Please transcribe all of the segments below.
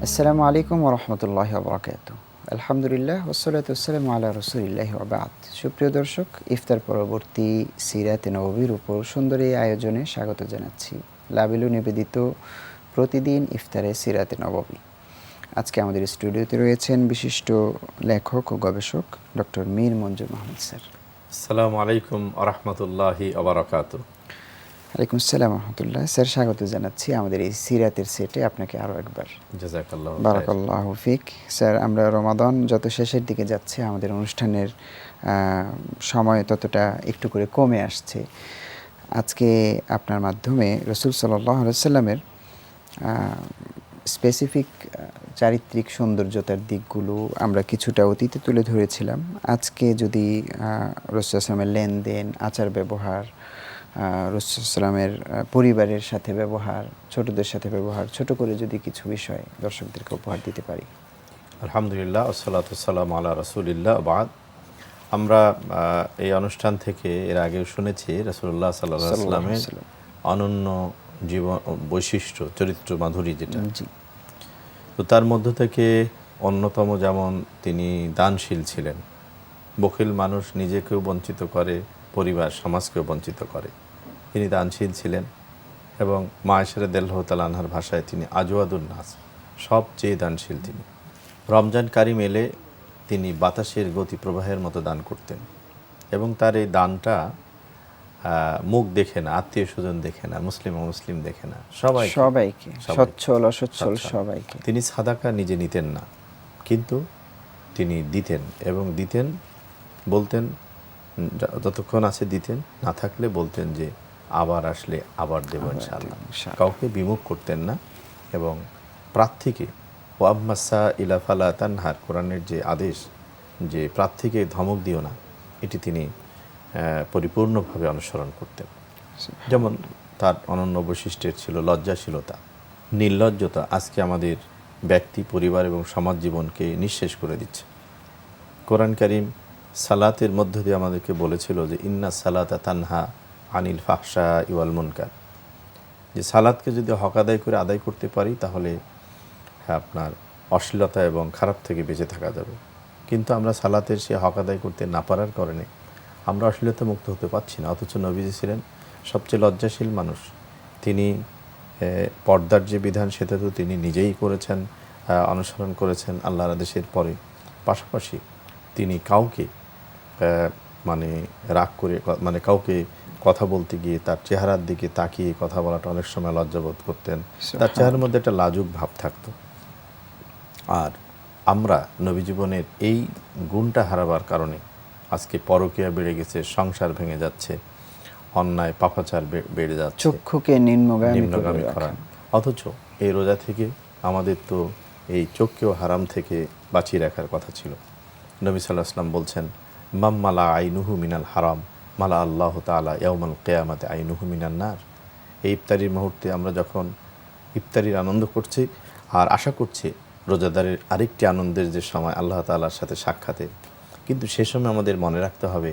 আসসালামু আলাইকুম ওরহমতুল্লাহি ওবরাকাতুহু। আলহামদুলিল্লাহ ওয়াসসালাতু ওয়াসসালামু আলা রাসূলিল্লাহি ওয়া বা'দ। সুপ্রিয় দর্শক, ইফতার পরবর্তী সিরাতে নববীর উপর সুন্দর এই আয়োজনে স্বাগত জানাচ্ছি। লাবিলু নিবেদিত প্রতিদিন ইফতারে সিরাতে নববী। আজকে আমাদের স্টুডিওতে রয়েছেন বিশিষ্ট লেখক ও গবেষক ডক্টর মীর মঞ্জুর মাহমুদ স্যার। আসসালামু আলাইকুম আরহামতুল্লাহি আবরাকাতু। ওয়ালাইকুম আসসালাম রহমতুল্লাহ। স্যার, স্বাগত জানাচ্ছি আমাদের এই সিরাতের সেটে আপনাকে আরও একবার। জাযাকাল্লাহু খাইর। বারাকাল্লাহু ফিক। স্যার, আমরা রমাদান যত শেষের দিকে যাচ্ছে আমাদের অনুষ্ঠানের সময় ততটা একটু করে কমে আসছে। আজকে আপনার মাধ্যমে রাসূল সাল্লাল্লাহু আলাইহি ওয়াসাল্লামের স্পেসিফিক চারিত্রিক সৌন্দর্যতার দিকগুলো আমরা কিছুটা অতীতে তুলে ধরেছিলাম। আজকে যদি রাসূল সাল্লামের লেনদেন, আচার ব্যবহার, রাসূল সাল্লামের পরিবারের সাথে ব্যবহার, ছোটদের সাথে ব্যবহার, ছোট করে যদি কিছু বিষয় দর্শকদেরকে উপহার দিতে পারি। আলহামদুলিল্লাহ ওয়াসসালাতু ওয়াসসালামু আলা রাসূলিল্লাহ বাদ। আমরা এই অনুষ্ঠান থেকে এর আগেও শুনেছি রাসূলুল্লাহ সাল্লাল্লাহু আলাইহি ওয়াসাল্লামের অনন্য জীবন বৈশিষ্ট্য, চরিত্র মাধুরী যেটা। জি। তো তার মধ্য থেকে অন্যতম যেমন তিনি দানশীল ছিলেন। বখিল মানুষ নিজেকেও বঞ্চিত করে, পরিবার সমাজকেও বঞ্চিত করে। তিনি দানশীল ছিলেন এবং মা আয়েশা রাদিয়াল্লাহু তাআলা আনহার ভাষায় তিনি আজওয়াদুন নাস, সবচেয়ে দানশীল তিনি। রমজান কারিম এলে তিনি বাতাসের গতি প্রবাহের মতো দান করতেন এবং তার এই দানটা মুখ দেখে না, আত্মীয় স্বজন দেখে না, মুসলিম অমুসলিম দেখে না, সবাইকে, সচ্ছল অসচ্ছল সবাইকে। তিনি সাদাকা নিজে নিতেন না, কিন্তু তিনি দিতেন এবং দিতেন, বলতেন যতক্ষণ আছে দিতেন, না থাকলে বলতেন যে আবার আসলে আবার দেব ইনশাআল্লাহ। কাউকে বিমুখ করতেন না এবং প্রার্থীকে ওয়াম্মাসা ইলা ফালা তানহার, কোরআনের যে আদেশ যে প্রার্থীকে ধমক দিও না, এটি তিনি পরিপূর্ণভাবে অনুসরণ করতেন। যেমন তার অনন্য বৈশিষ্ট্যের ছিল লজ্জাশীলতা, নির্লজ্জতা। আজকে আমাদের ব্যক্তি, পরিবার এবং সমাজ জীবনকে নিঃশেষ করে দিচ্ছে। কোরআন কারীম সালাতের মধ্য দিয়ে আমাদেরকে বলেছিল যে ইন্না সালাতা তানহা আনিল ফাহশা ওয়াল মুনকার, যে সালাতকে যদি হক আদায় করে আদায় করতে পারি তাহলে আপনার অশ্লীলতা এবং খারাপ থেকে বেঁচে থাকা যাবে। কিন্তু আমরা সালাতের সে হক আদায় করতে না পারার কারণে আমরা অশ্লীলতা মুক্ত হতে পারছি না। অথচ নবীজি ছিলেন সবচেয়ে লজ্জাশীল মানুষ। তিনি পর্দার যে বিধান সেটা তো তিনি নিজেই করেছেন, অনুসরণ করেছেন আল্লাহর আদেশের পরে। পাশাপাশি তিনি কাউকে মানে রাগ করে, মানে কাউকে কথা বলতে গিয়ে তার চেহারার দিকে তাকিয়ে কথা বলাটা অনেক সময় লজ্জাবোধ করতেন। তার চেহারার মধ্যে একটা লাজুক ভাব থাকতো। আর আমরা নবী জীবনের এই গুণটা হারাবার কারণে আজকে পরকীয়া বেড়ে গেছে, সংসার ভেঙে যাচ্ছে, অন্যায় পাপাচার বেড়ে যাচ্ছে, চক্ষুকে নিম্নগামী করা। অথচ এই রোজা থেকে আমাদের তো এই চোখকেও হারাম থেকে বাঁচিয়ে রাখার কথা ছিল। নবী সাল্লাল্লাহু আলাইহি ওয়াসাল্লাম বলছেন, মাম্মালা আইনুহু মিনাল হারাম মালা আল্লাহ তাআলা ইয়াউমাল কিয়ামাতি আইনুহু মিনান নার। এই ইফতারির মুহূর্তে আমরা যখন ইফতারির আনন্দ করছি আর আশা করছি রোজাদারের আরেকটি আনন্দের যে সময় আল্লাহ তাআলার সাথে সাক্ষাতে, কিন্তু সে সময় আমাদের মনে রাখতে হবে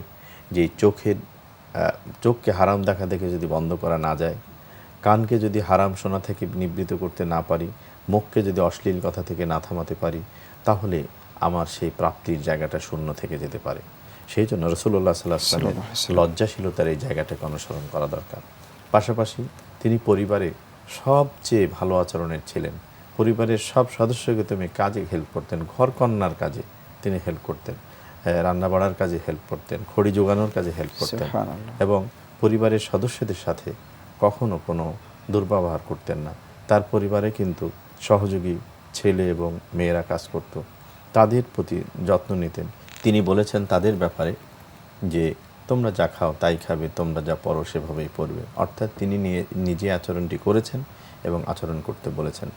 যে চোখকে হারাম দেখা দেখে যদি বন্ধ করা না যায়, কানকে যদি হারাম শোনা থেকে নিবৃত করতে না পারি, মুখকে যদি অশ্লীল কথা থেকে না থামাতে পারি, তাহলে আমার সেই প্রাপ্তির জায়গাটা শূন্য থেকে যেতে পারে। সেই জন্য রাসূলুল্লাহ সাল্লাল্লাহু আলাইহি ওয়াসাল্লামের লজ্জাশীলতার এই জায়গাটাকে অনুসরণ করা দরকার। পাশাপাশি তিনি পরিবারে সবচেয়ে ভালো আচরণের ছিলেন। পরিবারের সব সদস্যকে তিনি কাজে হেল্প করতেন, ঘরকন্নার কাজে তিনি হেল্প করতেন, রান্না বাড়ার কাজে হেল্প করতেন, খড়ি জোগানোর কাজে হেল্প করতেন এবং পরিবারের সদস্যদের সাথে কখনো কোনো দুর্ব্যবহার করতেন না। তার পরিবারে কিন্তু সহযোগী ছেলে এবং মেয়েরা কাজ করত, তাদের প্রতি যত্ন নিতেন। তিনি বলেছেন তাদের ব্যাপারে যে তোমরা যা খাও তাই খাবে, তোমরা যা পড়ো সেভাবেই পড়বে। অর্থাৎ তিনি নিজে আচরণটি করেছেন এবং আচরণ করতে বলেছেন।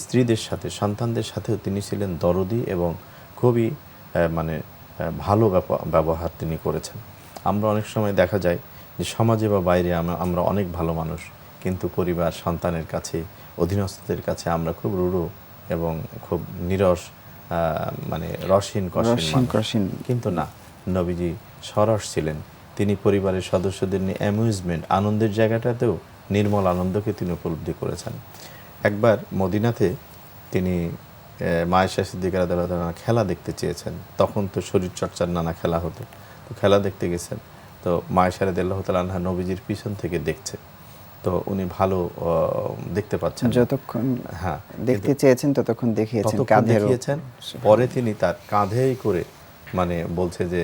স্ত্রীদের সাথে, সন্তানদের সাথেও তিনি ছিলেন দরদি এবং খুবই ভালো ব্যবহার তিনি করেছেন। আমরা অনেক সময় দেখা যায় যে সমাজে বা বাইরে আমরা অনেক ভালো মানুষ, কিন্তু পরিবার, সন্তানের কাছে, অধীনস্থদের কাছে আমরা খুব রূঢ় এবং খুব নিরস, রসহীন কঠিন। কিন্তু না, নবীজি সরস ছিলেন। তিনি পরিবারের সদস্যদের নিয়ে অ্যামিউজমেন্ট, আনন্দের জায়গাটাতেও নির্মল আনন্দকে তিনি উপলব্ধি করেছেন। একবার মদিনাতে তিনি মা আয়েশা সিদ্দিকা রাদিয়াল্লাহু তাআলা খেলা দেখতে চেয়েছেন। তখন তো শরীরচর্চার নানা খেলা হতো, তো খেলা দেখতে গেছেন। তো মা আয়েশা রাদিয়াল্লাহু তাআলা আনহা নবীজির পিছন থেকে দেখছে, তো উনি ভালো দেখতে পাচ্ছেন না। যতক্ষণ হ্যাঁ, দেখতে চেয়েছেন ততক্ষণ দেখিয়েছেন ততক্ষণ কাঁধের দেখিয়েছেন। পরে তিনি তার কাঁধেই করে মানে বলছে যে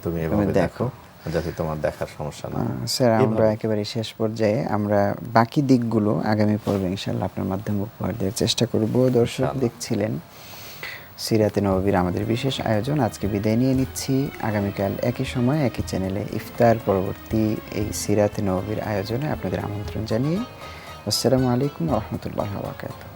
তুমি এভাবে দেখো যাতে তোমার দেখার সমস্যা না হয়। স্যার, আমরা এভাবে। একেবারে শেষ পর্যায়ে আমরা বাকি দিকগুলো আগামী পর্বে ইনশাআল্লাহ আপনার মাধ্যমে উপহার দেওয়ার চেষ্টা করব। দর্শক ইনশাআল্লাহ। দেখছিলেন সিরাতে নববীর আমাদের বিশেষ আয়োজন। আজকে বিদায় নিয়ে নিচ্ছি। আগামীকাল একই সময় একই চ্যানেলে ইফতার পরবর্তী এই সিরাতে নববীর আয়োজনে আপনাদের আমন্ত্রণ জানিয়ে আসসালামু আলাইকুম ওয়া রাহমাতুল্লাহি ওয়া বারাকাতুহু।